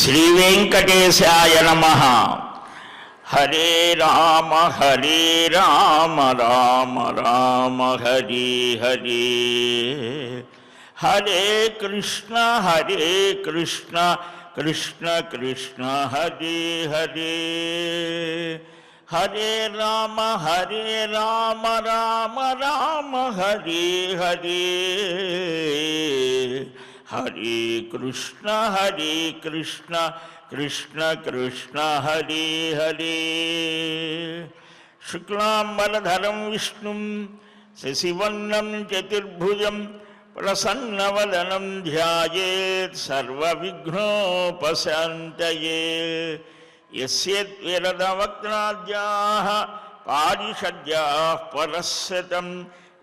శ్రీవేంకటేశాయ నమః. హరే రామ రామ రామ హరి హరి. హరే కృష్ణ కృష్ణ కృష్ణ హరే హరే. హరే రామ రామ రామ హరే హరే. హరే కృష్ణ కృష్ణ కృష్ణ హరే హరే. శుక్లాంబరధరం విష్ణుం శశివర్ణం చతుర్భుజం ప్రసన్నవదనం ధ్యాయేత్ సర్వవిఘ్నోపశాంతయే. యస్యేద్విరదవక్త్రాద్యాః పారిషద్యాః పరస్సతం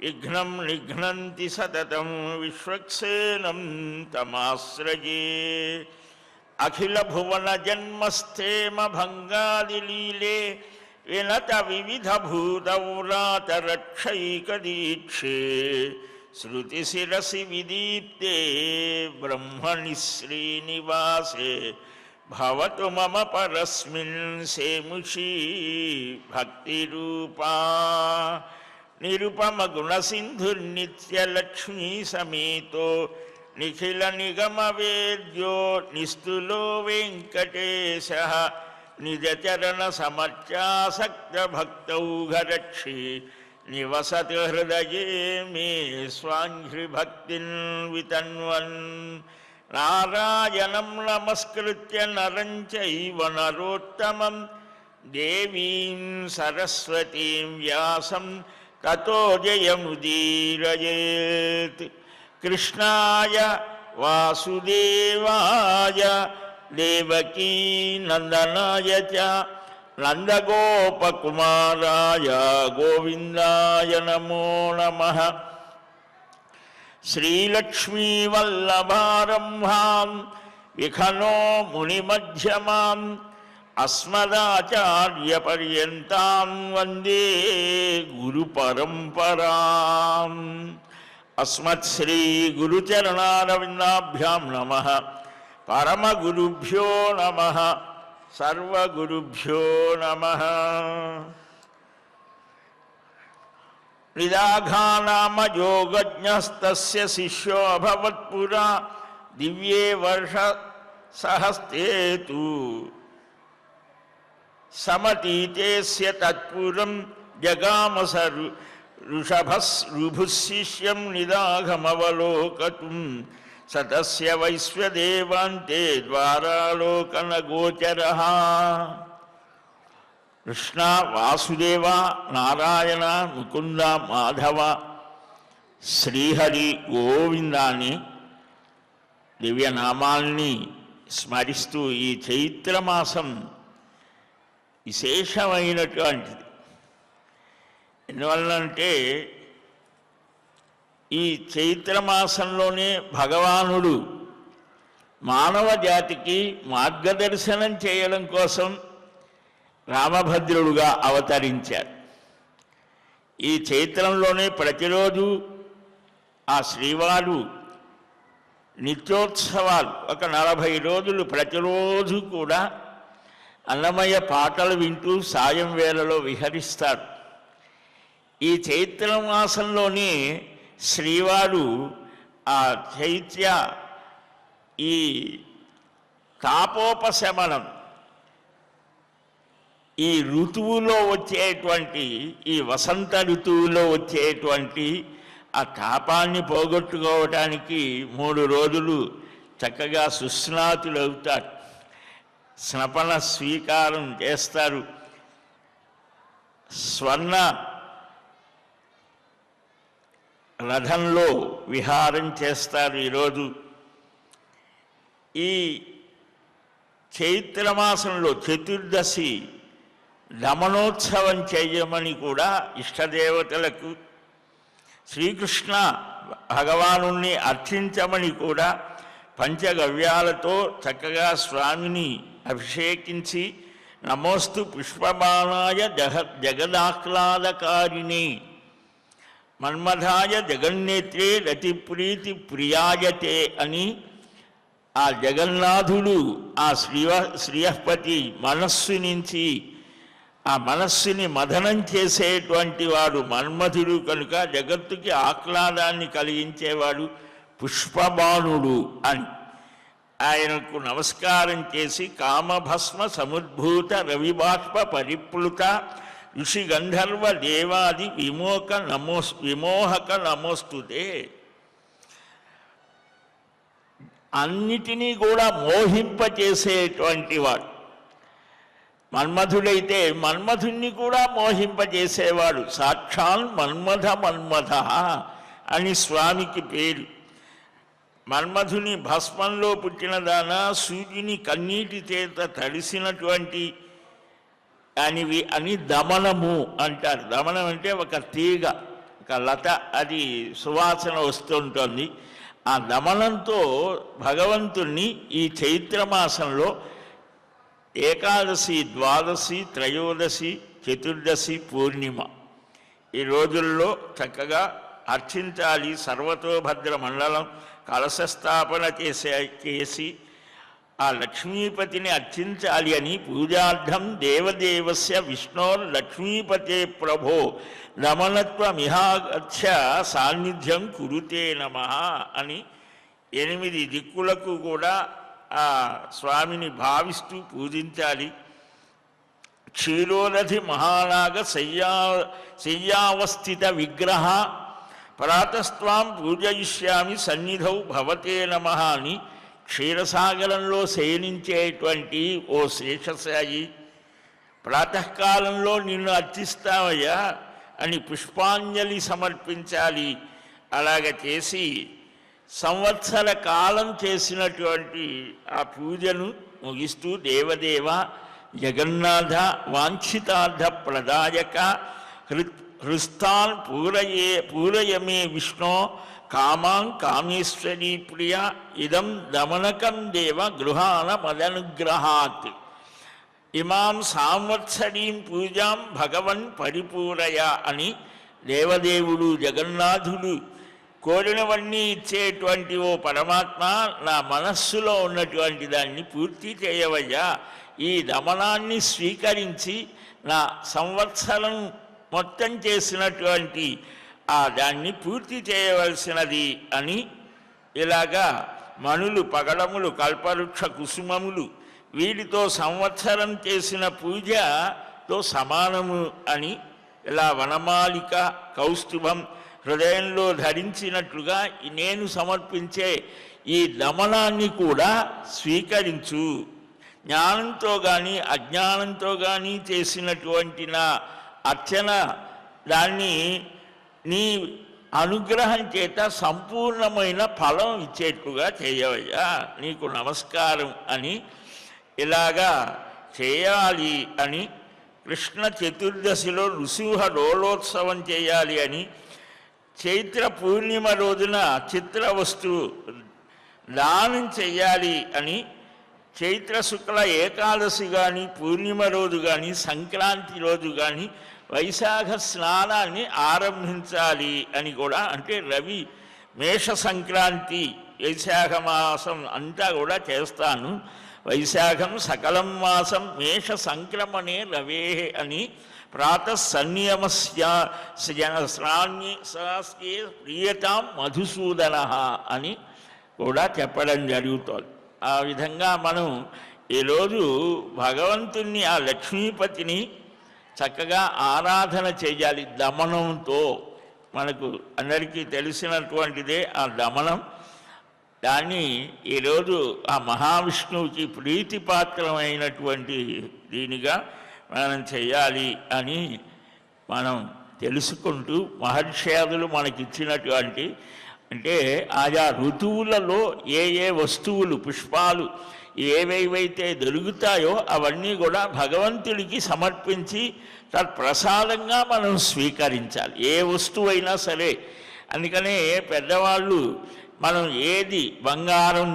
విఘ్నం నిఘ్నంతి సతతం విశ్వక్సేనం తమాశ్రయే. అఖిల భువన జన్మస్థేమ భంగాదిలీలే వినత వివిధ భూతౌరాతరక్షైకదీక్షే. శృతి శిరసి విదీప్తే బ్రహ్మణి శ్రీనివాసే భవతు మమ పరస్మిన్ సేముషీ భక్తిరూపా. నిరుపమ గుణసింధుర్నిత్యలక్ష్మీ సమేతో నిఖిల నిగమ వేద్యో నిస్తులో వెంకటేశః. నిజచరణ సమర్చాసక్త భక్తౌఘరక్షి నివసతి హృదయే మే స్వాంఘ్రిభక్తిన్ వితన్వన్. నారాయణం నమస్కృత్య నరం చైవ నరోత్తమం దేవీం సరస్వతీం వ్యాసం తతో జయముదీరయేత్. కృష్ణాయ వాసుదేవాయ దేవకీ నందనాయ చ నందగోపకుమారాయ గోవిందాయ నమో నమః. శ్రీలక్ష్మీవల్లభారంభాం విఖనో మునిమధ్యమాం అస్మదాచార్యపర్యంతాం వందే గురుపరంపరాం. అస్మత్శ్రీ గురుచరణారవిందాభ్యాం నమః. పరమగురుభ్యో నమః. సర్వగురుభ్యో నమః. నిదాఘానామ యోగజ్ఞస్తస్య శిష్యో అభవత్పురా. దివ్యే వర్ష సహస్తేతు సమతీతేస్య తత్పురం జగామస ఋషభశిష్యం నిదాఘమవలోకతుం. సతస్య వైశ్వదేవాంతే ద్వారాలోకన గోచరః. కృష్ణ వాసుదేవ నారాయణ ముకుంద మాధవ శ్రీహరి గోవిందాన్ని దివ్యనామాల్ని స్మరిస్తూ ఈ చైత్రమాసం విశేషమైనటువంటిది. ఎందువల్లంటే ఈ చైత్రమాసంలోనే భగవానుడు మానవ జాతికి మార్గదర్శనం చేయడం కోసం రామభద్రుడుగా అవతరించారు. ఈ చైత్రంలోనే ప్రతిరోజు ఆ శ్రీవారు నిత్యోత్సవాలు ఒక 40 రోజులు ప్రతిరోజు కూడా అన్నమయ్య పాటలు వింటూ సాయం వేళలో విహరిస్తారు. ఈ చైత్రమాసంలోనే శ్రీవారు ఆ చైత్య ఈ తాపోపశమనం ఈ ఋతువులో వచ్చేటువంటి ఈ వసంత ఋతువులో వచ్చేటువంటి ఆ తాపాన్ని పోగొట్టుకోవటానికి 3 రోజులు చక్కగా సుస్నాతులవుతారు. స్నపన స్వీకారం చేస్తారు. స్వర్ణ రథంలో విహారం చేస్తారు. ఈరోజు ఈ చైత్రమాసంలో చతుర్దశి దమనోత్సవం చేయమని కూడా ఇష్టదేవతలకు శ్రీకృష్ణ భగవానుణ్ణి అర్చించమని కూడా పంచగవ్యాలతో చక్కగా స్వామిని అభిషేకించి నమోస్తు పుష్పబాణాయ జగదాహ్లాదకారిణి మన్మథాయ జగన్నేత్రే రతిప్రీతి ప్రియాయతే అని ఆ జగన్నాథుడు ఆ శ్రీయపతి మనస్సు నుంచి ఆ మనస్సుని మదనం చేసేటువంటి వాడు మన్మధుడు కనుక జగత్తుకి ఆహ్లాదాన్ని కలిగించేవాడు పుష్పబాణుడు అని ఆయనకు నమస్కారం చేసి కామభస్మ సముద్భూత రవిబాష్ప పరిప్లుత ఋషి గంధర్వ దేవాది విమోహక నమోస్తుతే. అన్నిటినీ కూడా మోహింపచేసేటువంటి వాడు మన్మధుడైతే మన్మధుణ్ణి కూడా మోహింపజేసేవాడు. సాక్షాన్ మన్మథ అని స్వామికి పేరు. మన్మధుని భస్మంలో పుట్టిన దానా సూర్యుని కన్నీటి చేత తడిసినటువంటి అని దమనము అంటారు. దమనం అంటే ఒక తీగ, ఒక లత, అది సువాసన వస్తుంటుంది. ఆ దమనంతో భగవంతుణ్ణి ఈ చైత్రమాసంలో ఏకాదశి, ద్వాదశి, త్రయోదశి, చతుర్దశి, పూర్ణిమ ఈ రోజుల్లో చక్కగా అర్చించాలి. సర్వతోభద్ర మండలం కలశస్థాపన చేసి ఆ లక్ష్మీపతిని అర్చించాలి అని పూజార్థం దేవదేవస్య విష్ణోర్లక్ష్మీపతే ప్రభో దమనత్వమిహాగచ్చ సాన్నిధ్యం కురుతే నమః అని 8 దిక్కులకు కూడా ఆ స్వామిని భావిస్తూ పూజించాలి. క్షీరోదధి మహానాగ శయ్యావస్థిత విగ్రహ ప్రాతస్త్వాం పూజయిష్యామి సన్నిధౌ భవతే నమః అని క్షీరసాగరంలో శయనించేటువంటి ఓ శేషసాయి, ప్రాతకాలంలో నిన్ను అర్చిస్తామయ్యా అని పుష్పాంజలి సమర్పించాలి. అలాగ చేసి సంవత్సర కాలం చేసినటువంటి ఆ పూజను ముగిస్తూ దేవదేవ జగన్నాథ వాంఛితార్థ ప్రదాయక హృస్తాన్ పూరయమే విష్ణో కామాం కామేశ్వరీ ప్రియ ఇదం దమనకం దేవ గృహాన మదనుగ్రహాత్ ఇమాం సంవత్సరీం పూజాం భగవన్ పరిపూరయ అని దేవదేవుడు జగన్నాథుడు కోరినవన్నీ ఇచ్చేటువంటి ఓ పరమాత్మ, నా మనస్సులో ఉన్నటువంటి దాన్ని పూర్తి చేయవయ్యా, ఈ దమనాన్ని స్వీకరించి నా సంవత్సరం మొత్తం చేసినటువంటి ఆ దాన్ని పూర్తి చేయవలసినది అని ఇలాగా మణులు, పగడములు, కల్పవృక్ష కుసుమములు వీటితో సంవత్సరం చేసిన పూజతో సమానము అని ఇలా వనమాలిక కౌస్తుభం హృదయంలో ధరించినట్లుగా నేను సమర్పించే ఈ దమనాన్ని కూడా స్వీకరించు. జ్ఞానంతో కానీ అజ్ఞానంతో కానీ చేసినటువంటి నా అర్చన దాన్ని నీ అనుగ్రహం చేత సంపూర్ణమైన ఫలం ఇచ్చేట్టుగా చేయవయ్యా, నీకు నమస్కారం అని ఇలాగా చేయాలి అని కృష్ణ చతుర్దశిలో నృసింహ డోలోత్సవం చేయాలి అని చైత్ర పూర్ణిమ రోజున చిత్ర వస్తువు దానం చెయ్యాలి అని చైత్ర శుక్ల ఏకాదశి కానీ పూర్ణిమ రోజు కానీ సంక్రాంతి రోజు కానీ వైశాఖ స్నానాన్ని ఆరంభించాలి అని కూడా, అంటే రవి మేష సంక్రాంతి వైశాఖ మాసం అంతా కూడా చేస్తాను. వైశాఖం సకలం మాసం మేష సంక్రమణే రవే అని ప్రాతఃసంయమస్యాస్కే ప్రియతాం మధుసూదన అని కూడా చెప్పడం జరుగుతోంది. ఆ విధంగా మనం ఈరోజు భగవంతుణ్ణి, ఆ లక్ష్మీపతిని చక్కగా ఆరాధన చేయాలి. దమనంతో మనకు అందరికీ తెలిసినటువంటిదే ఆ దమనం. దాన్ని ఈరోజు ఆ మహావిష్ణువుకి ప్రీతిపాత్రమైనటువంటి దీనిగా మనం చేయాలి అని మనం తెలుసుకుంటూ మహర్షయాదులు మనకిచ్చినటువంటి, అంటే ఆయా ఋతువులలో ఏ ఏ వస్తువులు, పుష్పాలు ఏవేవైతే దొరుకుతాయో అవన్నీ కూడా భగవంతుడికి సమర్పించి తత్ప్రసాదంగా మనం స్వీకరించాలి, ఏ వస్తువైనా సరే. అందుకనే పెద్దవాళ్ళు మనం ఏది బంగారం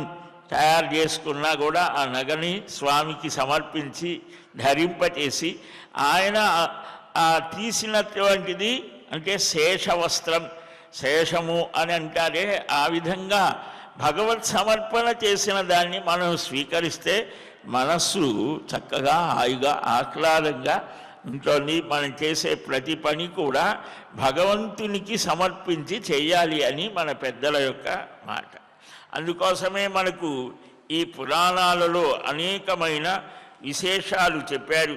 తయారు చేసుకున్నా కూడా ఆ నగని స్వామికి సమర్పించి ధరింపచేసి ఆయన తీసినటువంటిది అంటే శేషవస్త్రం, శేషము అని అంటారే, ఆ విధంగా భగవత్ సమర్పణ చేసిన దాన్ని మనం స్వీకరిస్తే మనస్సు చక్కగా హాయిగా ఆహ్లాదంగా ఉంటుంది. మనం చేసే ప్రతి పని కూడా భగవంతునికి సమర్పించి చేయాలి అని మన పెద్దల యొక్క మాట. అందుకోసమే మనకు ఈ పురాణాలలో అనేకమైన విశేషాలు చెప్పారు.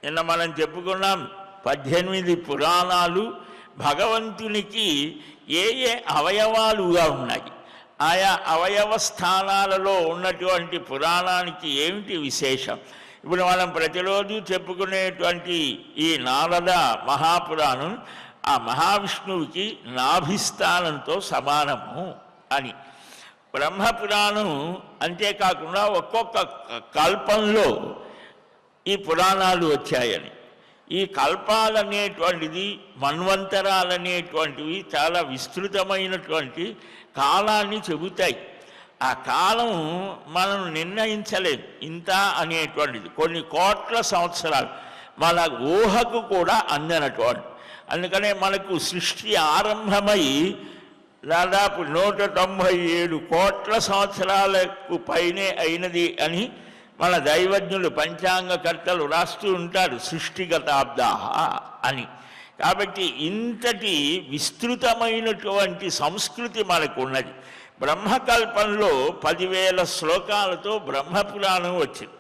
నిన్న మనం చెప్పుకున్నాం 18 పురాణాలు భగవంతునికి ఏ అవయవాలుగా ఉన్నాయి, ఆయా అవయవ స్థానాలలో ఉన్నటువంటి పురాణానికి ఏమిటి విశేషం. ఇప్పుడు మనం ప్రతిరోజు చెప్పుకునేటువంటి ఈ నారద మహాపురాణం ఆ మహావిష్ణువుకి నాభిస్థానంతో సమానము అని. బ్రహ్మపురాణం అంతేకాకుండా ఒక్కొక్క కల్పంలో ఈ పురాణాలు వచ్చాయని. ఈ కల్పాలనేటువంటిది మన్వంతరాలనేటువంటివి చాలా విస్తృతమైనటువంటి కాలాన్ని చెబుతాయి. ఆ కాలం మనం నిర్ణయించలేదు ఇంత అనేటువంటిది, కొన్ని కోట్ల సంవత్సరాలు మన ఊహకు కూడా అందనటువంటి. అందుకనే మనకు సృష్టి ఆరంభమై దాదాపు 197 కోట్ల సంవత్సరాలకు పైనే అయినది అని మన దైవజ్ఞులు పంచాంగకర్తలు రాస్తూ ఉంటారు, సృష్టిగతాబ్దాహ అని. కాబట్టి ఇంతటి విస్తృతమైనటువంటి సంస్కృతి మనకు ఉన్నది. బ్రహ్మకల్పంలో 10,000 శ్లోకాలతో బ్రహ్మపురాణం వచ్చింది.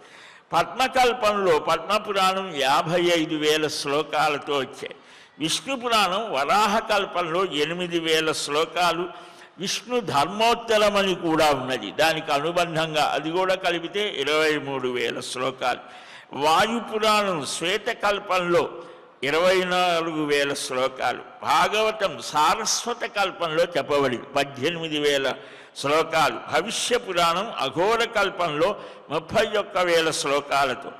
పద్మకల్పంలో పద్మపురాణం 55,000 శ్లోకాలతో వచ్చాయి. విష్ణు పురాణం వరాహకల్పంలో 8,000 శ్లోకాలు, విష్ణు ధర్మోత్తరమని కూడా ఉన్నది, దానికి అనుబంధంగా అది కూడా కలిపితే 23,000 శ్లోకాలు. వాయుపురాణం శ్వేతకల్పంలో 24,000 శ్లోకాలు. భాగవతం సారస్వత కల్పంలో చెప్పబడింది 18,000 శ్లోకాలు. భవిష్య పురాణం అఘోర కల్పంలో 31,000 శ్లోకాలతో.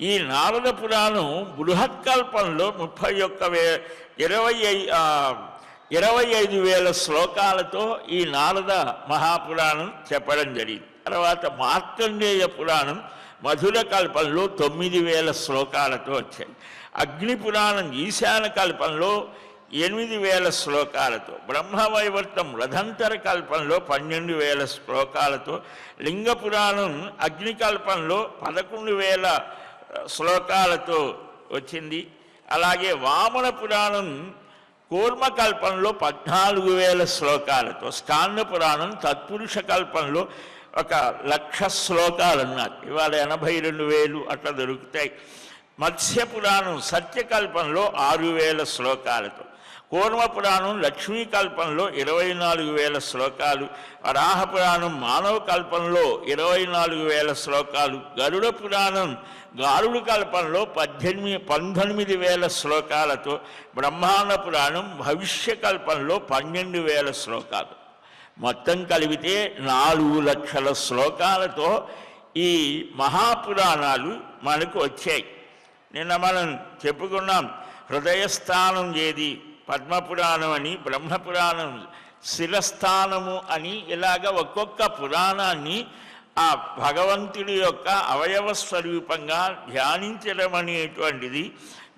ఈ నారద పురాణం బృహత్కల్పంలో 25,000 శ్లోకాలతో ఈ నారద మహాపురాణం చెప్పడం జరిగింది. తర్వాత మార్కండేయ పురాణం మధుర కల్పంలో 9,000 శ్లోకాలతో వచ్చాయి. అగ్నిపురాణం ఈశాన కల్పంలో 8,000 శ్లోకాలతో. బ్రహ్మవైవర్తం రథంతర కల్పంలో 12,000 శ్లోకాలతో. లింగపురాణం అగ్నికల్పంలో 11,000 శ్లోకాలతో వచ్చింది. అలాగే వామన పురాణం కూర్మకల్పంలో 14,000 శ్లోకాలతో. స్కాంద పురాణం తత్పురుష కల్పంలో 1,00,000 శ్లోకాలు అన్నారు, ఇవాళ 82,000 అట్లా దొరుకుతాయి. మత్స్యపురాణం సత్యకల్పంలో 6,000 శ్లోకాలతో. కూర్మపురాణం లక్ష్మీకల్పంలో 24,000 శ్లోకాలు. వరాహపురాణం మానవ కల్పంలో 24,000 శ్లోకాలు. గరుడ పురాణం గారుడు కల్పంలో 19,000 శ్లోకాలతో. బ్రహ్మాండ పురాణం భవిష్య కల్పంలో 12,000 శ్లోకాలు. మొత్తం కలిపితే 4,00,000 శ్లోకాలతో ఈ మహాపురాణాలు మనకు వచ్చాయి. నిన్న మనం చెప్పుకున్నాం హృదయస్థానం ఏది, పద్మపురాణం అని, బ్రహ్మపురాణం శిరస్థానము అని. ఇలాగ ఒక్కొక్క పురాణాన్ని ఆ భగవంతుడి యొక్క అవయవ స్వరూపంగా ధ్యానించడం అనేటువంటిది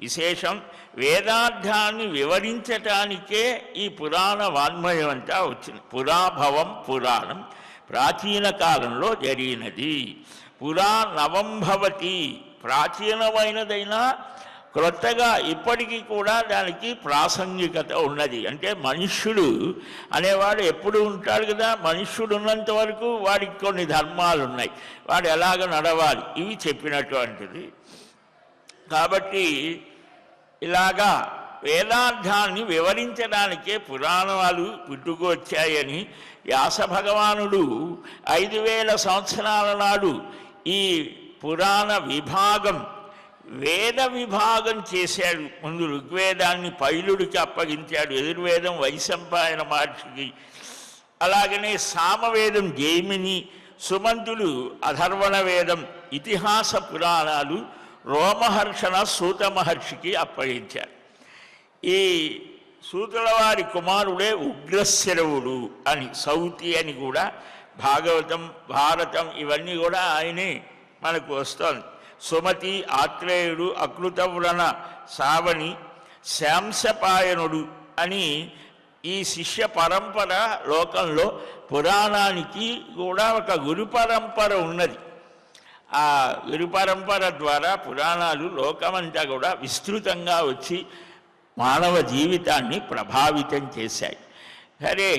విశేషం. వేదార్థాన్ని వివరించటానికే ఈ పురాణ వాన్మయం అంతా వచ్చింది. పురాభవం పురాణం ప్రాచీన కాలంలో జరిగినది. పురా నవం భవతి, ప్రాచీనమైనదైనా క్రొత్తగా ఇప్పటికీ కూడా దానికి ప్రాసంగికత ఉన్నది. అంటే మనుష్యుడు అనేవాడు ఎప్పుడు ఉంటాడు కదా, మనుష్యుడు ఉన్నంత వరకు వాడికి కొన్ని ధర్మాలు ఉన్నాయి, వాడు ఎలాగ నడవాలి, ఇవి చెప్పినటువంటిది. కాబట్టి ఇలాగా వేదార్థాన్ని వివరించడానికే పురాణాలు పుట్టుకొచ్చాయని వ్యాస భగవానుడు 5,000 సంవత్సరాల నాడు ఈ పురాణ విభాగం, వేద విభాగం చేశాడు. ముందు ఋగ్వేదాన్ని పైలుడికి అప్పగించాడు, యజుర్వేదం వైశంపాయన మహర్షికి, అలాగనే సామవేదం జైమిని, సుమంతులు అధర్వణ వేదం, ఇతిహాస పురాణాలు రోమహర్షణ సూత మహర్షికి అప్పగించారు. ఈ సూతుల వారి కుమారుడే ఉగ్రశరవుడు అని, సౌతి అని కూడా భాగవతం భారతం ఇవన్నీ కూడా ఆయనే మనకు వస్తోంది. సుమతి, ఆత్రేయుడు, అకృతవ్రణ, సావణి, శాంసపాయనుడు అని ఈ శిష్య పరంపర లోకంలో పురాణానికి కూడా ఒక గురు పరంపర ఉన్నది. ఆ గురు పరంపర ద్వారా పురాణాలు లోకమంతా కూడా విస్తృతంగా వచ్చి మానవ జీవితాన్ని ప్రభావితం చేశాయి. సరే,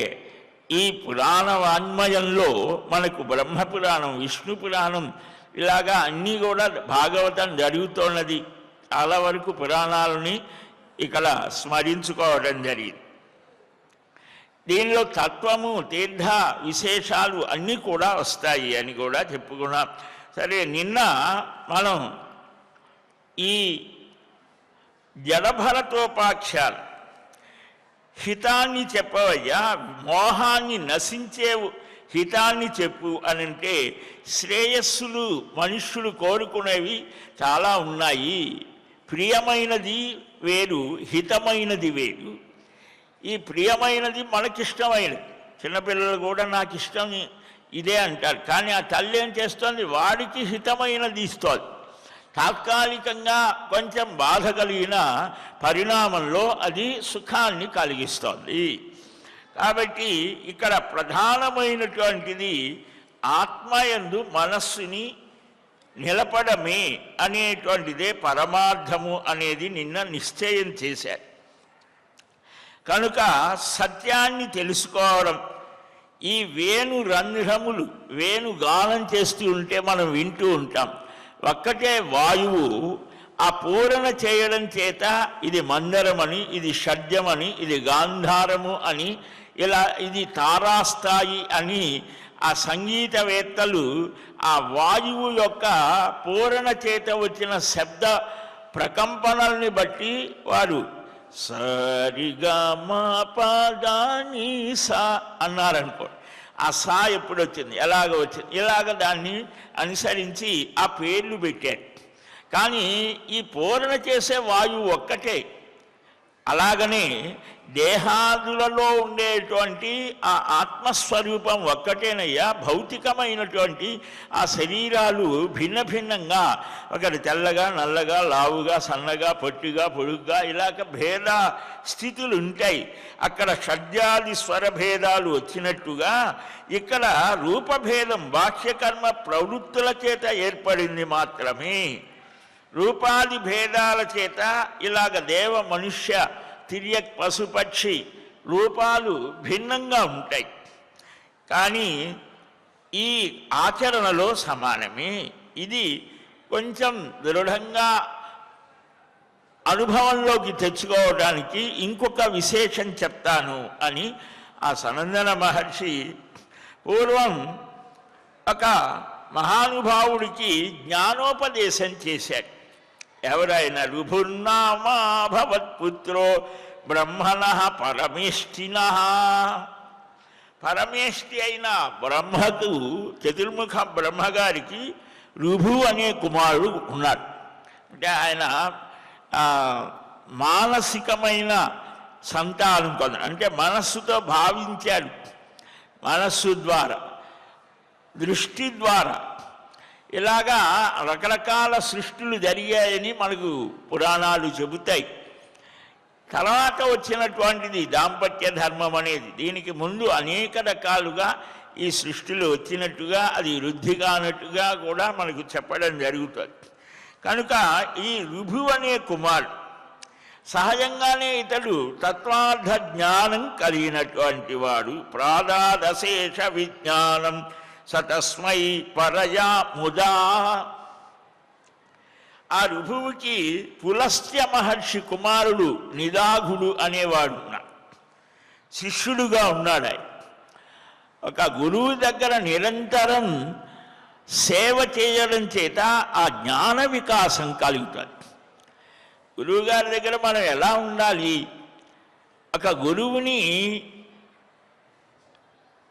ఈ పురాణ వాన్మయంలో మనకు బ్రహ్మపురాణం, విష్ణు పురాణం ఇలాగా అన్నీ కూడా భాగవతం జరుగుతున్నది. చాలా వరకు పురాణాలని ఇక్కడ స్మరించుకోవడం జరిగింది. దీనిలో తత్వము, తీర్థ విశేషాలు అన్నీ కూడా వస్తాయి అని కూడా చెప్పుకున్నాం. సరే, నిన్న మనం ఈ జడభరతోపాఖ్యాలు హితాన్ని చెప్పవయ్యా, మోహాన్ని నశించే హితాన్ని చెప్పు అని అంటే, శ్రేయస్సులు మనుష్యులు కోరుకునేవి చాలా ఉన్నాయి. ప్రియమైనది వేరు, హితమైనది వేరు. ఈ ప్రియమైనది మనకిష్టమైనది. చిన్నపిల్లలు కూడా నాకు ఇష్టం ఇదే అంటారు. కానీ ఆ తల్లి ఏం చేస్తుంది? వాడికి హితమైనది ఇస్తోంది. తాత్కాలికంగా కొంచెం బాధ కలిగిన పరిణామంలో అది సుఖాన్ని కలిగిస్తోంది. కాబట్టి ఇక్కడ ప్రధానమైనటువంటిది ఆత్మయందు మనస్సుని నిలపడమే అనేటువంటిదే పరమార్థము అనేది నిన్న నిశ్చయం చేశారు. కనుక సత్యాన్ని తెలుసుకోవడం, ఈ వేణు రంధ్రములు వేణుగానం చేస్తూ ఉంటే మనం వింటూ ఉంటాం. ఒక్కటే వాయువు ఆ పూరణ చేయడం చేత ఇది మందరమని, ఇది షడ్జమని, ఇది గాంధారము అని, ఇలా ఇది తారాస్థాయి అని ఆ సంగీతవేత్తలు ఆ వాయువు యొక్క పూరణ చేత వచ్చిన శబ్ద ప్రకంపనల్ని బట్టి వారు సరిగా మా పదాని సా అన్నారనుకో. ఆ సా ఎప్పుడు వచ్చింది, ఎలాగ వచ్చింది, ఇలాగ దాన్ని అనుసరించి ఆ పేర్లు పెట్టారు. కానీ ఈ పూరణ చేసే వాయువు ఒక్కటే. అలాగనే దేహాదులలో ఉండేటువంటి ఆ ఆత్మస్వరూపం ఒక్కటేనయ్యా. భౌతికమైనటువంటి ఆ శరీరాలు భిన్న భిన్నంగా, ఒకటి తెల్లగా, నల్లగా, లావుగా, సన్నగా, పొట్టిగా, పొడుగ్గా, ఇలాగ భేద స్థితులు ఉంటాయి. అక్కడ షడ్జాది స్వరభేదాలు వచ్చినట్టుగా ఇక్కడ రూపభేదం బాహ్యకర్మ ప్రవృత్తుల చేత ఏర్పడింది మాత్రమే. రూపాది భేదాల చేత ఇలాగ దేవ, మనుష్య, తిర్యక్, పశుపక్షి రూపాలు భిన్నంగా ఉంటాయి. కానీ ఈ ఆచరణలో సమానమే. ఇది కొంచెం దృఢంగా అనుభవంలోకి తెచ్చుకోవడానికి ఇంకొక విశేషం చెప్తాను అని ఆ సనందన మహర్షి పూర్వం ఒక మహానుభావుడికి జ్ఞానోపదేశం చేశాడు. ఎవరైనా రుభుర్నామా భవత్పుత్రో బ్రహ్మణ పరమేష్ఠిన. పరమేష్ఠి అయిన బ్రహ్మకు, చతుర్ముఖ బ్రహ్మగారికి రుభు అనే కుమారుడు ఉన్నాడు. అంటే ఆయన మానసికమైన సంతానం కొందరు, అంటే మనస్సుతో భావించాడు. మనస్సు ద్వారా, దృష్టి ద్వారా ఇలాగా రకరకాల సృష్టిలు జరిగాయని మనకు పురాణాలు చెబుతాయి. తర్వాత వచ్చినటువంటిది దాంపత్య ధర్మం అనేది. దీనికి ముందు అనేక రకాలుగా ఈ సృష్టిలో వచ్చినట్టుగా, అది వృద్ధి కానట్టుగా కూడా మనకు చెప్పడం జరుగుతుంది. కనుక ఈ రుభు అనే కుమారుడు సహజంగానే ఇతడు తత్వార్థ జ్ఞానం కలిగినటువంటి వాడు. ప్రాదాదశేష విజ్ఞానం సతస్మై పరయా ముదా. ఆ రుభువుకి పులస్త్య మహర్షి కుమారుడు నిదాఘుడు అనేవాడు ఉన్నాడు. శిష్యుడుగా ఉన్నాడు. ఆయన ఒక గురువు దగ్గర నిరంతరం సేవ చేయడం చేత ఆ జ్ఞాన వికాసం కలుగుతుంది. గురువుగారి దగ్గర మనం ఎలా ఉండాలి? ఒక గురువుని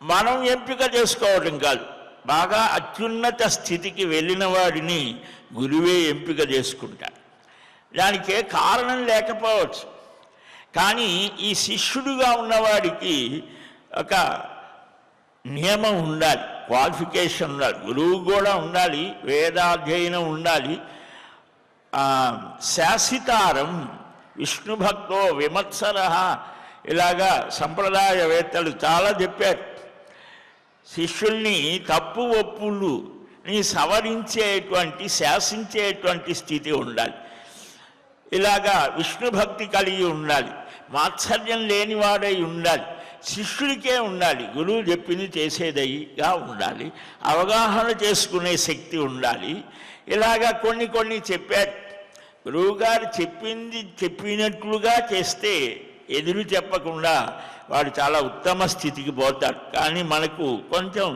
మనం ఎంపిక చేసుకోవడం కాదు, బాగా అత్యున్నత స్థితికి వెళ్ళిన వాడిని గురువే ఎంపిక చేసుకుంటాడు. దానికే కారణం లేకపోవచ్చు. కానీ ఈ శిష్యుడుగా ఉన్నవాడికి ఒక నియమం ఉండాలి, క్వాలిఫికేషన్ ఉండాలి. గురువు కూడా ఉండాలి, వేదాధ్యయనం ఉండాలి. శాసితారం విష్ణుభక్తో విమత్సర ఇలాగా సంప్రదాయవేత్తలు చాలా చెప్పారు. శిష్యుల్ని తప్పు ఒప్పుల్ని సవరించేటువంటి శాసించేటువంటి స్థితి ఉండాలి. ఇలాగా విష్ణు భక్తి కలిగి ఉండాలి, మాత్సర్యం లేనివాడై ఉండాలి, శిష్యుడికే ఉండాలి, గురువు చెప్పింది చేసేదయ్యగా ఉండాలి, అవగాహన చేసుకునే శక్తి ఉండాలి. ఇలాగా కొన్ని చెప్పారు. గురువుగారు చెప్పినట్లుగా చేస్తే ఎదురు చెప్పకుండా వాడు చాలా ఉత్తమ స్థితికి పోతాడు. కానీ మనకు కొంచెం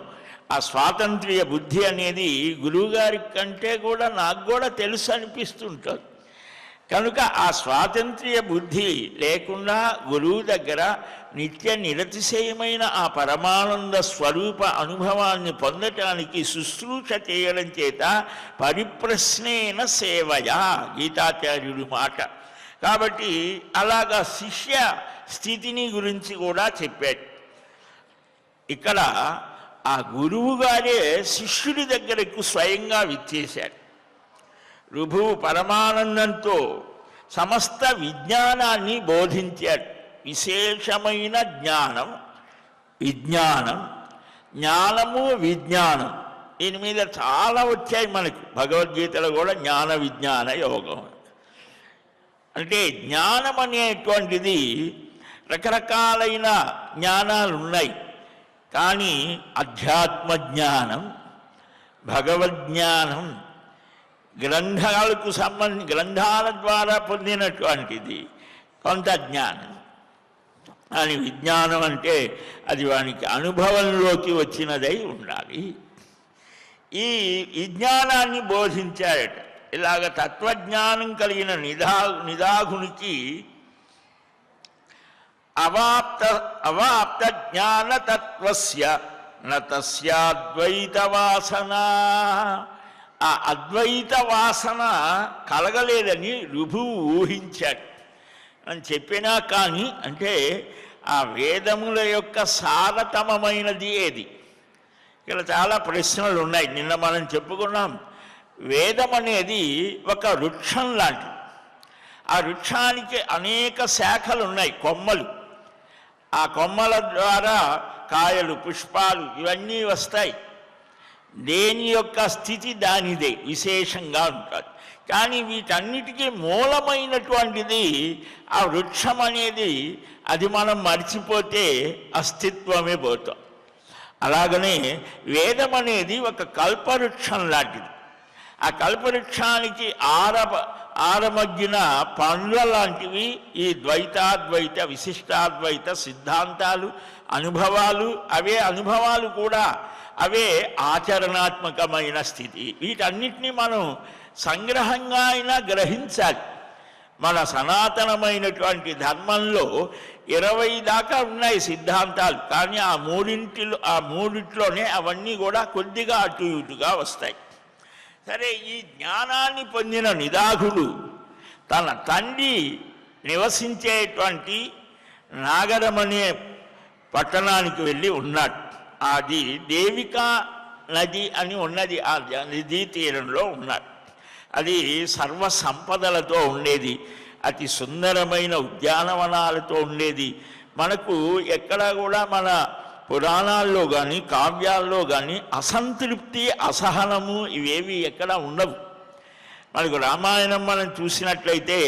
ఆ స్వాతంత్ర్య బుద్ధి అనేది గురువుగారి కంటే కూడా నాకు కూడా తెలుసు అనిపిస్తుంటుంది. కనుక ఆ స్వాతంత్ర్య బుద్ధి లేకుండా గురువు దగ్గర నిత్య నిరతిశయమైన ఆ పరమానంద స్వరూప అనుభవాన్ని పొందటానికి శుశ్రూష చేయడం చేత పరిప్రశ్నేన సేవయా, గీతాచార్యుడి మాట. కాబట్టి అలాగా శిష్య స్థితిని గురించి కూడా చెప్పాడు. ఇక్కడ ఆ గురువు గారే శిష్యుడి దగ్గరకు స్వయంగా విచ్చేశాడు. రుభువు పరమానందంతో సమస్త విజ్ఞానాన్ని బోధించాడు. విశేషమైన విజ్ఞానం, జ్ఞానము విజ్ఞానం, దీని మీద చాలా వచ్చాయి మనకు. భగవద్గీతలో కూడా జ్ఞాన విజ్ఞాన యోగం. అంటే జ్ఞానం అనేటువంటిది రకరకాలైన జ్ఞానాలు ఉన్నాయి. కానీ అధ్యాత్మ జ్ఞానం, భగవద్జ్ఞానం, గ్రంథాల ద్వారా పొందినటువంటిది కొంత జ్ఞానం. అని విజ్ఞానం అంటే అది వానికి అనుభవంలోకి వచ్చినదై ఉండాలి. ఈ విజ్ఞానాన్ని బోధించాడట. ఇలాగ తత్వజ్ఞానం కలిగిన నిదాఘునికి అవాప్త జ్ఞానతత్వస్య నస్యాద్వైత వాసన, ఆ అద్వైత వాసన కలగలేదని రుభువు ఊహించాడు అని చెప్పినా. కానీ అంటే ఆ వేదముల యొక్క సారతమమైనది ఏది? ఇక్కడ చాలా ప్రశ్నలు ఉన్నాయి. నిన్న మనం చెప్పుకున్నాం, వేదం అనేది ఒక వృక్షం లాంటిది. ఆ వృక్షానికి అనేక శాఖలు ఉన్నాయి, కొమ్మలు. ఆ కొమ్మల ద్వారా కాయలు, పుష్పాలు ఇవన్నీ వస్తాయి. దేని యొక్క స్థితి దానిదే విశేషంగా ఉంటుంది. కానీ వీటన్నిటికీ మూలమైనటువంటిది ఆ వృక్షం అనేది. అది మనం మర్చిపోతే అస్తిత్వమే పోతాం. అలాగనే వేదం అనేది ఒక కల్పవృక్షం లాంటిది. ఆ కల్పవృక్షానికి ఆరమగ్గిన పండ్ల లాంటివి ఈ ద్వైతాద్వైత విశిష్టాద్వైత సిద్ధాంతాలు, అనుభవాలు. అవే అనుభవాలు కూడా అవే ఆచరణాత్మకమైన స్థితి. వీటన్నిటినీ మనం సంగ్రహంగా అయినా గ్రహించాలి. మన సనాతనమైనటువంటి ధర్మంలో 20 దాకా ఉన్నాయి సిద్ధాంతాలు. కానీ ఆ మూడింట్లోనే అవన్నీ కూడా కొద్దిగా అటు ఇటుగా వస్తాయి. సరే, ఈ జ్ఞానాన్ని పొందిన నిదాఘుడు తన తండ్రి నివసించేటువంటి నాగరం అనే పట్టణానికి వెళ్ళి ఉన్నాడు. అది దేవికా నది అని ఉన్నది. ఆ నదీ తీరంలో ఉన్నాడు. అది సర్వ సంపదలతో ఉండేది, అతి సుందరమైన ఉద్యానవనాలతో ఉండేది. మనకు ఎక్కడా కూడా మన పురాణాల్లో కానీ కావ్యాల్లో కానీ అసంతృప్తి, అసహనము ఇవేవి ఎక్కడా ఉండవు. మనకు రామాయణం మనం చూసినట్లయితే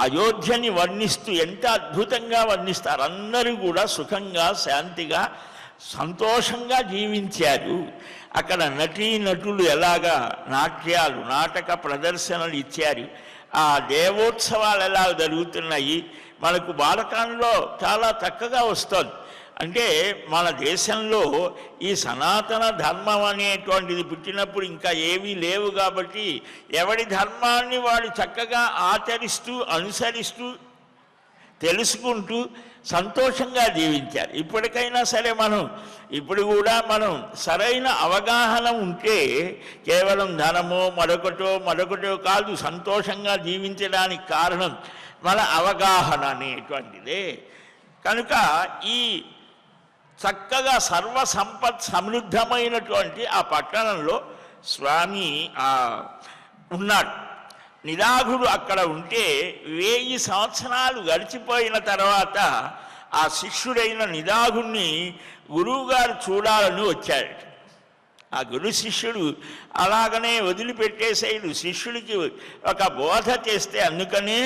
అయోధ్యని వర్ణిస్తూ ఎంత అద్భుతంగా వర్ణిస్తారు. అందరూ కూడా సుఖంగా, శాంతిగా, సంతోషంగా జీవించారు. అక్కడ నటులు ఎలాగా నాట్యాలు, నాటక ప్రదర్శనలు ఇచ్చారు. ఆ దేవోత్సవాలు ఎలా జరుగుతున్నాయి మనకు బాలకాండలో చాలా చక్కగా వస్తుంది. అంటే మన దేశంలో ఈ సనాతన ధర్మం అనేటువంటిది పుట్టినప్పుడు ఇంకా ఏమీ లేవు. కాబట్టి ఎవడి ధర్మాన్ని వాడు చక్కగా ఆచరిస్తూ, అనుసరిస్తూ, తెలుసుకుంటూ సంతోషంగా జీవించారు. ఇప్పటికైనా సరే ఇప్పుడు కూడా మనం సరైన అవగాహన ఉంటే కేవలం ధనమో మరొకటో కాదు, సంతోషంగా జీవించడానికి కారణం మన అవగాహన అనేటువంటిదే. కనుక ఈ చక్కగా సర్వసంపత్ సమృద్ధమైనటువంటి ఆ పట్టణంలో స్వామి ఉన్నాడు. నిదాఘుడు అక్కడ ఉంటే 1000 సంవత్సరాలు గడిచిపోయిన తర్వాత ఆ శిష్యుడైన నిదాఘుణ్ణి గురువుగారు చూడాలని వచ్చాడు. ఆ గురు శిష్యుడు అలాగనే వదిలిపెట్టేసేయుడు. శిష్యుడికి ఒక బోధ చేస్తే, అందుకనే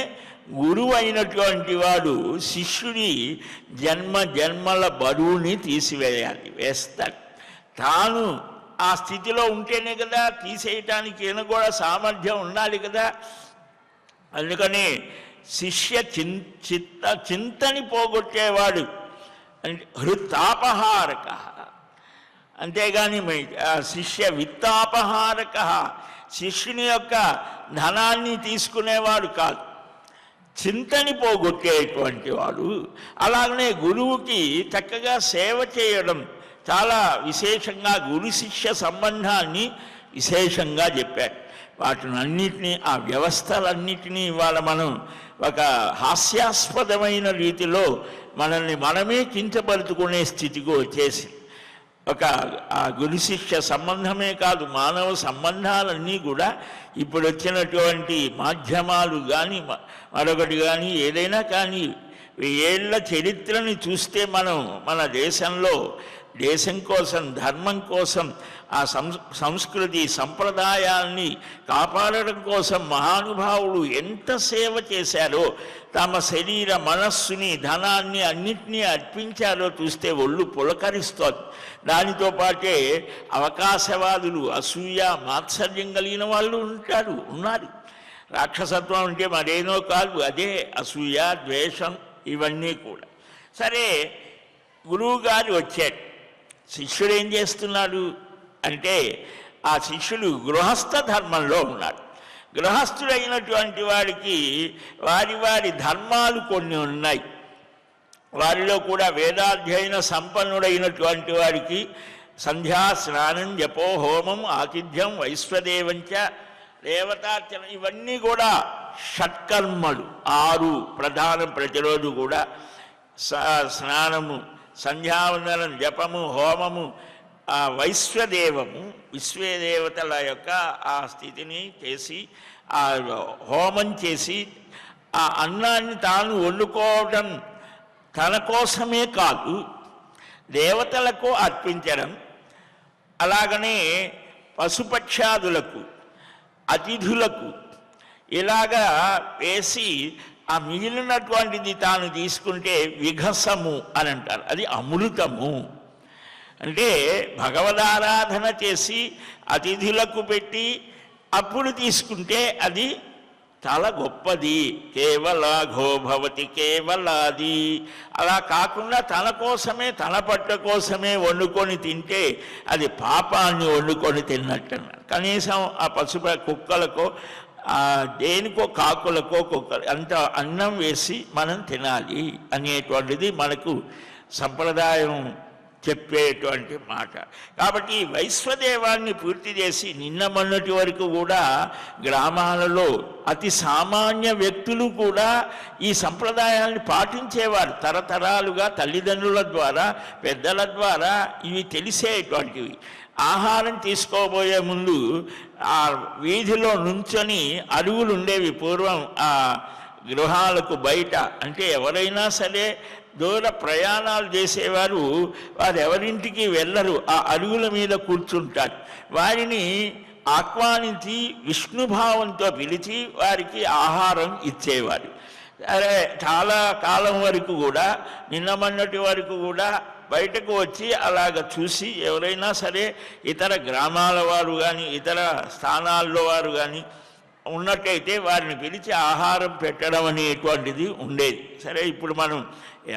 గురువు అయినటువంటి వాడు శిష్యుడి జన్మల బరువుని తీసివేయాలి, వేస్తాడు. తాను ఆ స్థితిలో ఉంటేనే కదా తీసేయటానికి ఈయన కూడా సామర్థ్యం ఉండాలి కదా. అందుకని శిష్య చింతని పోగొట్టేవాడు అంటే హృతాపహారక, అంతేగాని శిష్య విత్తాపహారక, శిష్యుని యొక్క ధనాన్ని తీసుకునేవాడు కాదు, చింతని పోగొట్టేటువంటి వాడు. అలాగనే గురువుకి చక్కగా సేవ చేయడం చాలా విశేషంగా గురు శిష్య సంబంధాన్ని విశేషంగా చెప్పాడు. వాటినన్నిటినీ, ఆ వ్యవస్థలన్నిటినీ ఇవాళ మనం ఒక హాస్యాస్పదమైన రీతిలో మనల్ని మనమే కించపరుచుకునే స్థితికి వచ్చేసి, ఒక ఆ గురు శిష్య సంబంధమే కాదు, మానవ సంబంధాలన్నీ కూడా ఇప్పుడు వచ్చినటువంటి మాధ్యమాలు కానీ మరొకటి కానీ ఏదైనా కానీ ఏళ్ల చరిత్రని చూస్తే మనం మన దేశం కోసం, ధర్మం కోసం, ఆ సంస్కృతి సంప్రదాయాల్ని కాపాడడం కోసం మహానుభావులు ఎంత సేవ చేశారో, తమ శరీర మనస్సుని ధనాన్ని అన్నిటినీ అర్పించారో చూస్తే ఒళ్ళు పులకరిస్తోంది. దానితో పాటే అవకాశవాదులు, అసూయ, మాత్సర్యం కలిగిన వాళ్ళు ఉన్నారు. రాక్షసత్వం అంటే మరేనో కాదు, అదే అసూయ, ద్వేషం, ఇవన్నీ కూడా. సరే, గురువుగారు వచ్చాడు. శిష్యుడు ఏం చేస్తున్నాడు అంటే, ఆ శిష్యుడు గృహస్థ ధర్మంలో ఉన్నాడు. గృహస్థుడైనటువంటి వాడికి వారి ధర్మాలు కొన్ని ఉన్నాయి. వారిలో కూడా వేదాధ్యయన సంపన్నుడైనటువంటి వారికి సంధ్యా, స్నానం, జపో, హోమం, ఆతిథ్యం, వైశ్వదేవంచ, దేవతార్చన, ఇవన్నీ కూడా షట్కర్మలు 6 ప్రధానం. ప్రతిరోజు కూడా స్నానము, సంధ్యావందనం, జపము, హోమము, వైశ్వదేవము, విశ్వదేవతల యొక్క ఆ స్థితిని చేసి, ఆ హోమం చేసి, ఆ అన్నాన్ని తాను వండుకోవడం తన కోసమే కాదు, దేవతలకు అర్పించడం, అలాగనే పశుపక్షాదులకు, అతిథులకు ఇలాగా వేసి ఆ మిగిలినటువంటిది తాను తీసుకుంటే విఘసము అని అంటారు. అది అమృతము. అంటే భగవదారాధన చేసి అతిథులకు పెట్టి అప్పుడు తీసుకుంటే అది చాలా గొప్పది. కేవలాఘో భవతి కేవలాది. అలా కాకుండా తన కోసమే, తన పట్ల కోసమే వండుకొని తింటే అది పాపాన్ని వండుకొని తిన్నట్టు. కనీసం ఆ కుక్కలకో దేనికో, కాకులకో, కుక్కలు అంత అన్నం వేసి మనం తినాలి అనేటువంటిది మనకు సంప్రదాయం చెప్పేటువంటి మాట. కాబట్టి వైశ్వదేవాన్ని పూర్తి చేసి నిన్న మొన్నటి వరకు కూడా గ్రామాలలో అతి సామాన్య వ్యక్తులు కూడా ఈ సంప్రదాయాన్ని పాటించేవారు. తరతరాలుగా తల్లిదండ్రుల ద్వారా, పెద్దల ద్వారా ఇవి తెలిసేటువంటివి. ఆహారం తీసుకోబోయే ముందు ఆ వీధిలో నుంచొని అరుగులు ఉండేవి పూర్వం ఆ గృహాలకు బయట. అంటే ఎవరైనా సరే దూర ప్రయాణాలు చేసేవారు వారు ఎవరింటికి వెళ్ళరు, ఆ అరుగుల మీద కూర్చుంటారు. వారిని ఆహ్వానించి విష్ణుభావంతో పిలిచి వారికి ఆహారం ఇచ్చేవారు. అరే చాలా కాలం వరకు కూడా, నిన్న మొన్నటి వరకు కూడా బయటకు వచ్చి అలాగ చూసి ఎవరైనా సరే ఇతర గ్రామాల వారు కానీ, ఇతర స్థానాల్లో వారు కానీ ఉన్నట్టయితే వారిని పిలిచి ఆహారం పెట్టడం అనేటువంటిది ఉండేది. సరే, ఇప్పుడు మనం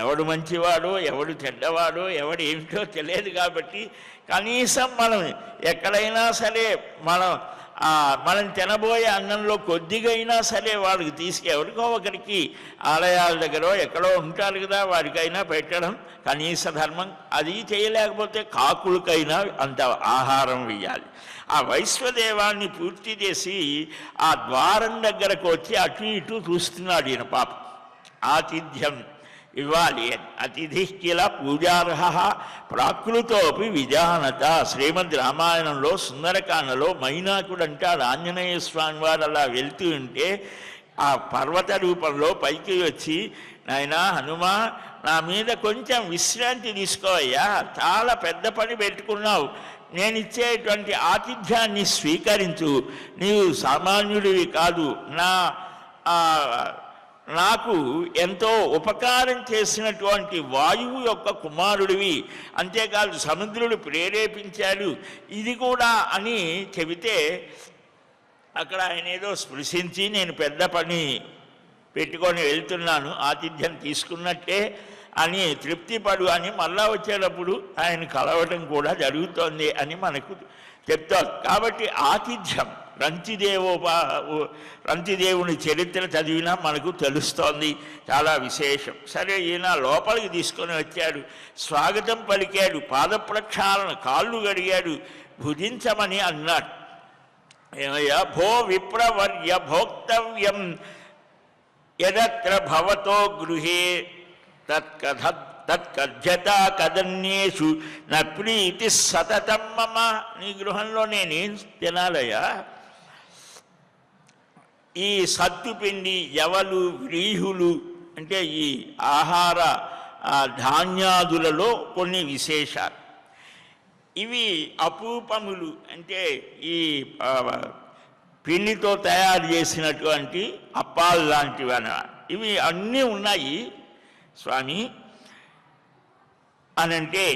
ఎవడు మంచివాడో ఎవడు చెడ్డవాడో ఎవడు ఏమిటో తెలియదు కాబట్టి కనీసం మనం ఎక్కడైనా సరే మనం తినబోయే అన్నంలో కొద్దిగా అయినా సరే వాడికి ఎవరికో ఒకరికి ఆలయాల దగ్గర ఎక్కడో ఉంటారు కదా, వారికైనా పెట్టడం కనీస ధర్మం. అది చేయలేకపోతే కాకులకైనా అంత ఆహారం వేయాలి. ఆ వైశ్వదేవాన్ని పూర్తి చేసి ఆ ద్వారం దగ్గరకు వచ్చి అటు ఇటు చూస్తున్నాడు ఈయన. పాపం ఆతిథ్యం ఇవ్వాలి. అతిథి కిల పూజార్హ ప్రాకృతోపి విజానత. శ్రీమద్ రామాయణంలో సుందరకాండలో మైనాకుడు అంటాడు, ఆంజనేయ స్వామి వారు అలా వెళ్తూ ఉంటే ఆ పర్వత రూపంలో పైకి వచ్చి నాయనా హనుమా, నా మీద కొంచెం విశ్రాంతి తీసుకోవయ్యా, చాలా పెద్ద పని పెట్టుకున్నావు, నేను ఇచ్చేటువంటి ఆతిథ్యాన్ని స్వీకరించు, నీవు సామాన్యుడివి కాదు, నాకు ఎంతో ఉపకారం చేసినటువంటి వాయువు యొక్క కుమారుడివి, అంతేకాదు సముద్రుడు ప్రేరేపించాడు ఇది కూడా అని చెబితే అక్కడ ఆయన ఏదో స్పృశించి నేను పెద్ద పని పెట్టుకొని వెళ్తున్నాను, ఆతిథ్యం తీసుకున్నట్టే అని తృప్తిపడు అని మళ్ళా వచ్చేటప్పుడు ఆయన కలవటం కూడా జరుగుతోంది అని మనకు చెప్తారు. కాబట్టి ఆతిథ్యం రంతిదేవుని చరిత్ర చదివినా మనకు తెలుస్తోంది, చాలా విశేషం. సరే, ఈయన లోపలికి తీసుకొని వచ్చాడు, స్వాగతం పలికాడు, పాదప్రక్షాళన, కాళ్ళు గడిగాడు, భుజించమని అన్నాడు. ఏమయ్యా, భో విప్రవర్య భోక్తవ్యం యదత్ర భవతో గృహే తత్కథ్యత కదన్యేషు న ప్రీతి సతతం మమ. నీ గృహంలో నేనేం తినాలయ్యా? ఈ సత్తుపిండి, యవలు, వ్రీహులు అంటే ఈ ఆహార ధాన్యాదులలో కొన్ని విశేషాలు. ఇవి అపూపములు, అంటే ఈ పిండితో తయారు చేసినటువంటి అప్పాలు లాంటివి అన్నమాట. ఇవి అన్నీ ఉన్నాయి స్వామి అనంటే,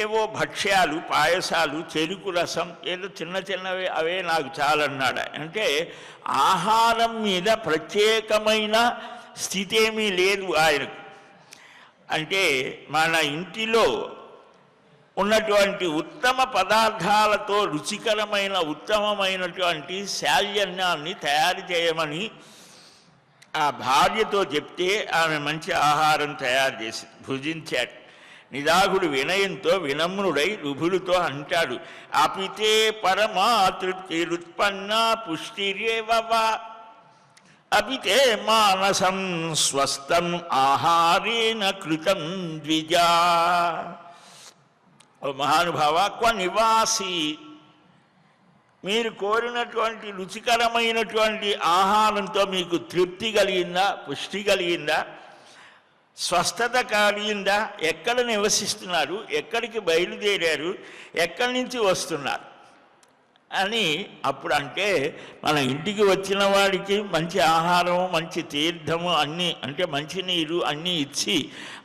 ఏవో భక్ష్యాలు, పాయసాలు, చెరుకు రసం, ఏదో చిన్న చిన్నవి, అవే నాకు చాలన్నాడు. అంటే ఆహారం మీద ప్రత్యేకమైన స్థితి ఏమీ లేదు ఆయనకు. అంటే మన ఇంటిలో ఉన్నటువంటి ఉత్తమ పదార్థాలతో రుచికరమైన ఉత్తమమైనటువంటి శాల్యన్నాన్ని తయారు చేయమని ఆ భార్యతో చెప్తే ఆమె మంచి ఆహారం తయారు చేసి భుజించాడు. నిదాగుడు వినయంతో వినమ్రుడై రుభులతో అంటాడు, అపితే పరమాతృప్తిరుత్పన్న పుష్టిరేవవా అపితే మానసం స్వస్థం ఆహారేణ కృతం ద్విజా. ఓ మహానుభావ, క్వ నివాసి, మీరు కోరినటువంటి రుచికరమైనటువంటి ఆహారంతో మీకు తృప్తి కలిగిందా, పుష్టి కలిగిందా, స్వస్థత కలిగిందా? ఎక్కడ నివసిస్తున్నారు, ఎక్కడికి బయలుదేరారు, ఎక్కడి నుంచి వస్తున్నారు అని అప్పుడు అంటే మన ఇంటికి వచ్చిన వాడికి మంచి ఆహారం, మంచి తీర్థము అన్నీ, అంటే మంచినీరు అన్నీ ఇచ్చి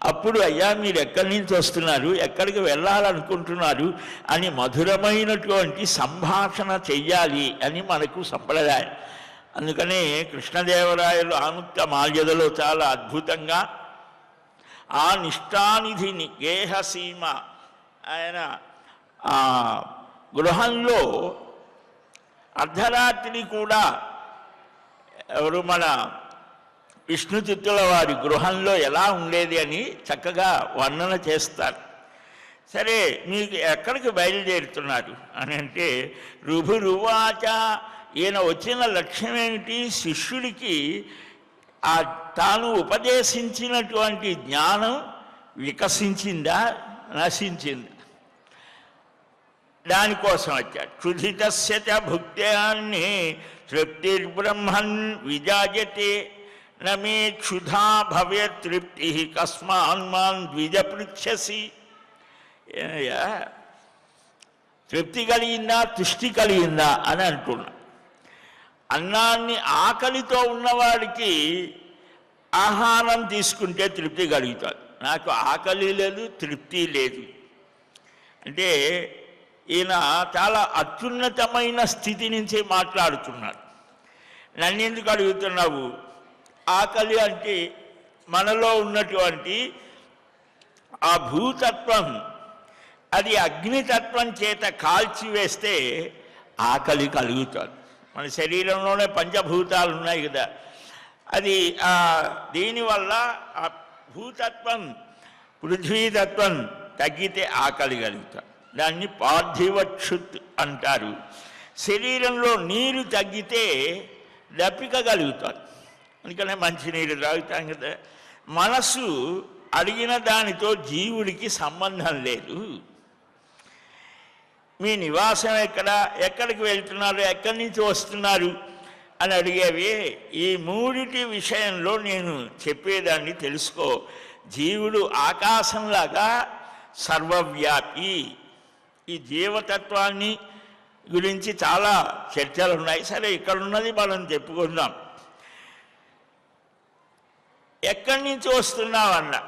అప్పుడు అయ్యా మీరు ఎక్కడి నుంచి వస్తున్నారు, ఎక్కడికి వెళ్ళాలనుకుంటున్నారు అని మధురమైనటువంటి సంభాషణ చెయ్యాలి అని మనకు సంప్రదాయం. అందుకనే కృష్ణదేవరాయలు ఆముక్త మాల్యదలో చాలా అద్భుతంగా ఆ నిష్ఠానిధిని గేహసీమ ఆయన గృహంలో అర్ధరాత్రి కూడా ఎవరు మన విష్ణు చిత్తుల వారి గృహంలో ఎలా ఉండేది అని చక్కగా వర్ణన చేస్తారు. సరే, మీకు ఎక్కడికి బయలుదేరుతున్నారు అని అంటే, రుభురువాచ, ఈయన వచ్చిన లక్ష్యం ఏమిటి? శిష్యుడికి తాను ఉపదేశించినటువంటి జ్ఞానం వికసించిందా, నశించిందా, దానికోసం వచ్చాడు. క్షుధితస్య చ భుక్త్యాన్ని తృప్తిర్బ్రహ్మన్ విజాయతే నమే క్షుధా భవే తృప్తి కస్మాన్ మాన్ ద్విజ పృచ్ఛసి. తృప్తి కలిగిందా, తుష్టి కలిగిందా అని అంటున్నా. అన్నాన్ని ఆకలితో ఉన్నవాడికి ఆహారం తీసుకుంటే తృప్తి కలుగుతుంది. నాకు ఆకలి లేదు, తృప్తి లేదు అంటే ఈయన చాలా అత్యున్నతమైన స్థితి నుంచి మాట్లాడుతున్నాడు. నన్ను ఎందుకు అడుగుతున్నావు? ఆకలి అంటే మనలో ఉన్నటువంటి ఆ భూతత్వం, అది అగ్నితత్వం చేత కాల్చివేస్తే ఆకలి కలుగుతుంది. మన శరీరంలోనే పంచభూతాలు ఉన్నాయి కదా, అది దీనివల్ల ఆ భూతత్వం, పృథ్వీతత్వం తగ్గితే ఆకలి కలుగుతుంది. దాన్ని పార్థివక్షుత్ అంటారు. శరీరంలో నీరు తగ్గితే దప్పిక కలుగుతుంది, అందుకనే మంచినీరు తాగుతాం కదా. మనసు అడిగిన దానితో జీవుడికి సంబంధం లేదు. మీ నివాసం ఎక్కడ, ఎక్కడికి వెళ్తున్నారు, ఎక్కడి నుంచి వస్తున్నారు అని అడిగేవి. ఈ మూడిటి విషయంలో నేను చెప్పేదాన్ని తెలుసుకో. జీవుడు ఆకాశంలాగా సర్వవ్యాపి. ఈ జీవతత్వాన్ని గురించి చాలా చర్చలు ఉన్నాయి. సరే, ఇక్కడ ఉన్నది మనం చెప్పుకుందాం. ఎక్కడి నుంచి వస్తున్నావన్నా,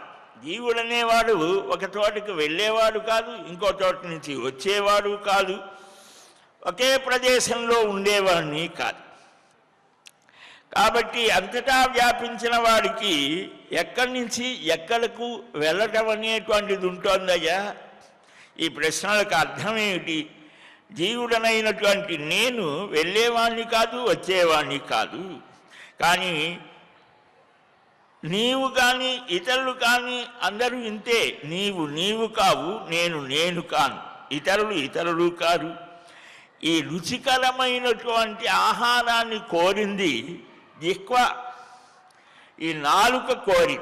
జీవుడు అనేవాడు ఒక చోటికి వెళ్ళేవాడు కాదు, ఇంకో చోట నుంచి వచ్చేవాడు కాదు, ఒకే ప్రదేశంలో ఉండేవాడిని కాదు. కాబట్టి అంతటా వ్యాపించిన వాడికి ఎక్కడి నుంచి ఎక్కడకు వెళ్ళటం అనేటువంటిది ఉంటుందయ్యా. ఈ ప్రశ్నలకు అర్థం ఏమిటి? జీవుడనైనటువంటి నేను వెళ్ళేవాణ్ణి కాదు, వచ్చేవాణ్ణి కాదు. కానీ నీవు కానీ ఇతరులు కానీ అందరూ ఇంతే. నీవు నీవు కావు, నేను నేను కాను, ఇతరులు ఇతరులు కారు. ఈ రుచికరమైనటువంటి ఆహారాన్ని కోరింది జిహ్వ, ఈ నాలుక కోరి.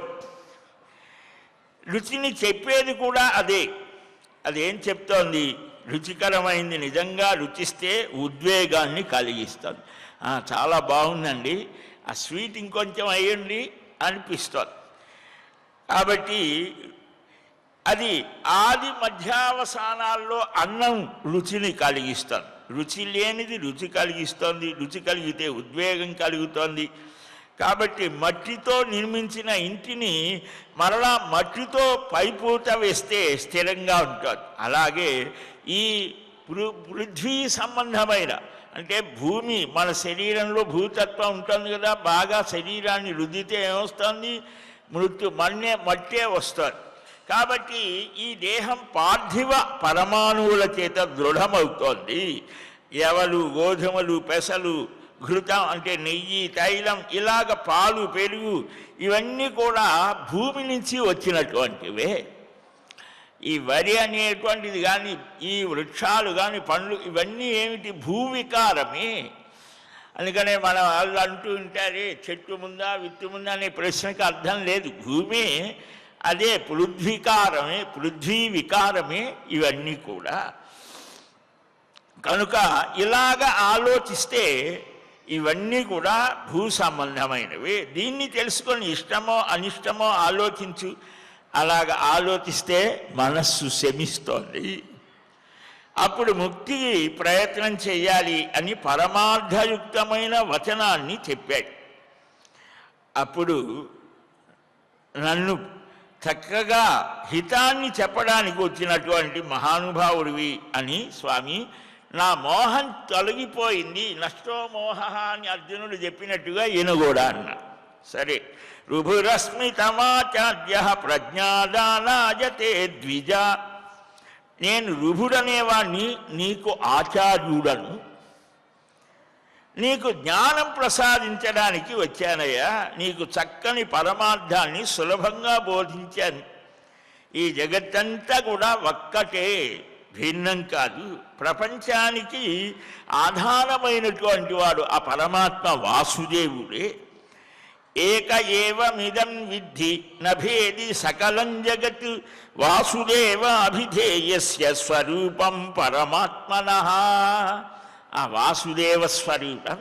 రుచిని చెప్పేది కూడా అదే. అదేం చెప్తోంది? రుచికరమైంది నిజంగా రుచిస్తే ఉద్వేగాన్ని కలిగిస్తుంది. చాలా బాగుందండి, ఆ స్వీట్ ఇంకొంచెం అయ్యండి అనిపిస్తుంది. కాబట్టి అది ఆది మధ్యావసానాల్లో అన్నం రుచిని కలిగిస్తుంది. రుచి లేనిది రుచి కలిగిస్తుంది, రుచి కలిగితే ఉద్వేగం కలుగుతుంది. కాబట్టి మట్టితో నిర్మించిన ఇంటిని మరలా మట్టితో పైపూత వేస్తే స్థిరంగా ఉంటుంది. అలాగే ఈ పృథ్వీ సంబంధమైన, అంటే భూమి, మన శరీరంలో భూతత్వం ఉంటుంది కదా, బాగా శరీరాన్ని రుద్దితే ఏమొస్తుంది? మట్టే వస్తుంది. కాబట్టి ఈ దేహం పార్థివ పరమాణువుల చేత దృఢమవుతోంది. ఎవలు, గోధుమలు, పెసలు, ఘృతం అంటే నెయ్యి, తైలం, ఇలాగ పాలు, పెరుగు, ఇవన్నీ కూడా భూమి నుంచి వచ్చినటువంటివే. ఈ వరి అనేటువంటిది కానీ, ఈ వృక్షాలు కానీ, పండ్లు, ఇవన్నీ ఏమిటి? భూవికారమే. అందుకనే మన వాళ్ళు అంటూ ఉంటారే, చెట్టు ముందా విత్తు ముందా అనే ప్రశ్నకి అర్థం లేదు. భూమి అదే, పృథ్వీకారమే, పృథ్వీ వికారమే ఇవన్నీ కూడా. కనుక ఇలాగ ఆలోచిస్తే ఇవన్నీ కూడా భూ సంబంధమైనవి. దీన్ని తెలుసుకొని ఇష్టమో అనిష్టమో ఆలోచించు. అలాగ ఆలోచిస్తే మనస్సు శమిస్తోంది. అప్పుడు ముక్తికి ప్రయత్నం చేయాలి అని పరమార్థయుక్తమైన వచనాన్ని చెప్పాడు. అప్పుడు నన్ను చక్కగా హితాన్ని చెప్పడానికి వచ్చినటువంటి మహానుభావుడివి అని స్వామి, నా మోహం తొలగిపోయింది, నష్టో మోహ అని అర్జునుడు చెప్పినట్టుగా ఈయన కూడా అన్నా. సరే, రుభురస్మితమాచార్య ప్రజ్ఞాదానాయతే ద్విజ. నేను రుభుడనేవాణ్ణి, నీకు ఆచార్యుడను, నీకు జ్ఞానం ప్రసాదించడానికి వచ్చానయ్యా. నీకు చక్కని పరమార్థాన్ని సులభంగా బోధించాను. ఈ జగత్తంతా కూడా ఒక్కటే, భిన్నం కాదు. ప్రపంచానికి ఆధారమైనటువంటి వాడు ఆ పరమాత్మ వాసుదేవుడే. ఏక ఏవమిదం విద్ధి నభేది సకలం జగత్ వాసుదేవ అభిధేయస్య స్వరూపం పరమాత్మనః. ఆ వాసుదేవ స్వరూపం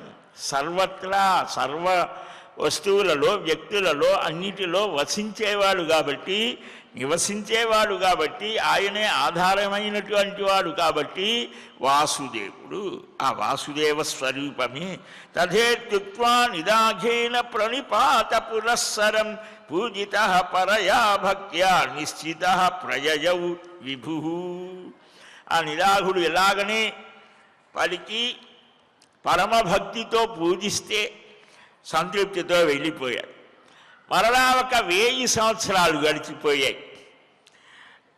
సర్వత్రా, సర్వ వస్తువులలో, వ్యక్తులలో, అన్నిటిలో వసించేవాడు కాబట్టి, నివసించేవాడు కాబట్టి, ఆయనే ఆధారమైనటువంటి వాడు కాబట్టి వాసుదేవుడు. ఆ వాసుదేవ స్వరూపమే. తథేత్యుక్త్వా నిదాఘేన ప్రణిపాత పురస్సరం పూజితః పరయా భక్త్యా నిశ్చితః ప్రయయౌ విభు. ఆ నిదాఘుడు ఎలాగనే పలికి పరమభక్తితో పూజిస్తే సంతృప్తితో వెళ్ళిపోయాడు. మరలా ఒక 1000 సంవత్సరాలు గడిచిపోయాయి.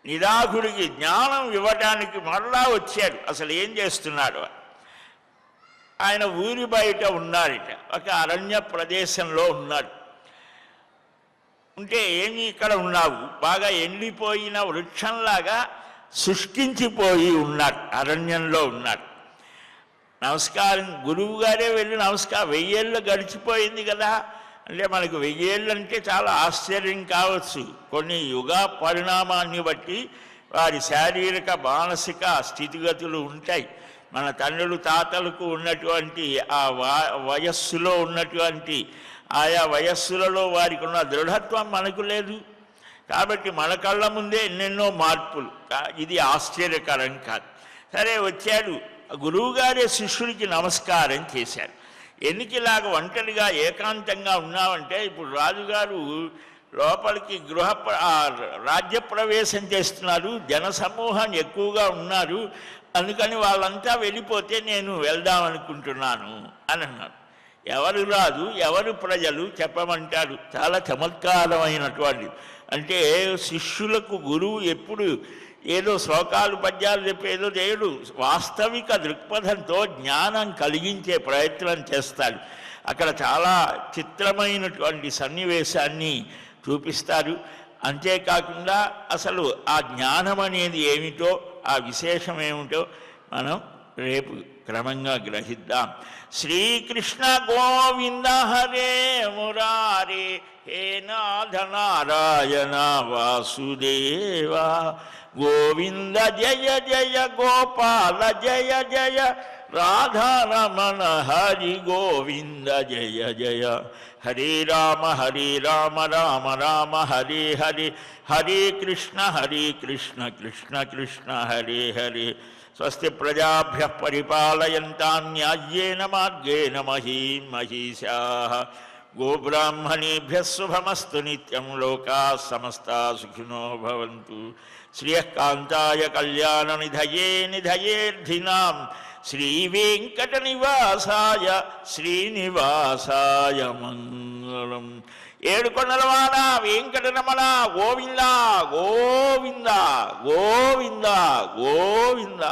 నిదాఘుడికి జ్ఞానం ఇవ్వడానికి మరలా వచ్చాడు. అసలు ఏం చేస్తున్నాడు? ఆయన ఊరి బయట ఉన్నాడట, ఒక అరణ్య ప్రదేశంలో ఉన్నాడు. ఉంటే ఏమి ఇక్కడ ఉన్నావు? బాగా ఎండిపోయిన వృక్షంలాగా శుష్కించిపోయి ఉన్నాడు, అరణ్యంలో ఉన్నాడు. నమస్కారం, గురువు గారే వెళ్ళి నమస్కారం. 1000 ఏళ్ళు గడిచిపోయింది కదా అంటే, మనకు 1000 ఏళ్ళు అంటే చాలా ఆశ్చర్యం కావచ్చు. కొన్ని యుగ పరిణామాన్ని బట్టి వారి శారీరక మానసిక స్థితిగతులు ఉంటాయి. మన తండ్రులు తాతలకు ఉన్నటువంటి ఆ వయస్సులో ఉన్నటువంటి ఆయా వయస్సులలో వారికి ఉన్న దృఢత్వం మనకు లేదు. కాబట్టి మన కళ్ళ ముందే ఎన్నెన్నో మార్పులు. ఇది ఆశ్చర్యకరం కాదు. సరే, వచ్చాడు గురువుగారే శిష్యుడికి నమస్కారం చేశారు. ఎందుకు ఇలాగ ఒంటరిగా ఏకాంతంగా ఉన్నామంటే, ఇప్పుడు రాజుగారు లోపలికి రాజ్యప్రవేశం చేస్తున్నారు, జనసమూహం ఎక్కువగా ఉన్నారు, అందుకని వాళ్ళంతా వెళ్ళిపోతే నేను వెళ్దామనుకుంటున్నాను అని అన్నాడు. ఎవరు రాజు, ఎవరు ప్రజలు చెప్పమంటాడు. చాలా చమత్కారమైనటువంటి, అంటే శిష్యులకు గురువు ఎప్పుడు ఏదో శ్లోకాలు పద్యాలు చెప్పేదో చేయడు, వాస్తవిక దృక్పథంతో జ్ఞానం కలిగించే ప్రయత్నం చేస్తాడు. అక్కడ చాలా చిత్రమైనటువంటి సన్నివేశాన్ని చూపిస్తారు. అంతేకాకుండా అసలు ఆ జ్ఞానం అనేది ఏమిటో, ఆ విశేషం ఏమిటో మనం రేపు క్రమంగా గ్రహిద్దాం. శ్రీకృష్ణ గోవింద హరే మురారే, హే నాథ నారాయణ వాసుదేవ, గోవింద జయ జయ గోపాల జయ జయ, రాధారమణ హరి గోవింద జయ జయ, హరే రామ రామ రామ హరే హరే, హరే కృష్ణ కృష్ణ కృష్ణ హరే హరే. స్వస్తి ప్రజాభ్యః పరిపాలయంతాం న్యాయ్యేన మార్గేణ మహీం మహీషాః. గోబ్రాహ్మణేభ్యः శుభమస్తు నిత్యం. లోకాः సమస్తాः సుఖినో భవంతు. శ్రియః కాంతాయ కళ్యాణ నిధయే నిధయేర్థినాం. శ్రీవేంకటనివాసాయ శ్రీనివాసాయ మంగళం. ఏడుకొండలవాడ వెంకటరమణ గోవింద గోవింద గోవింద గోవింద.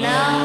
Now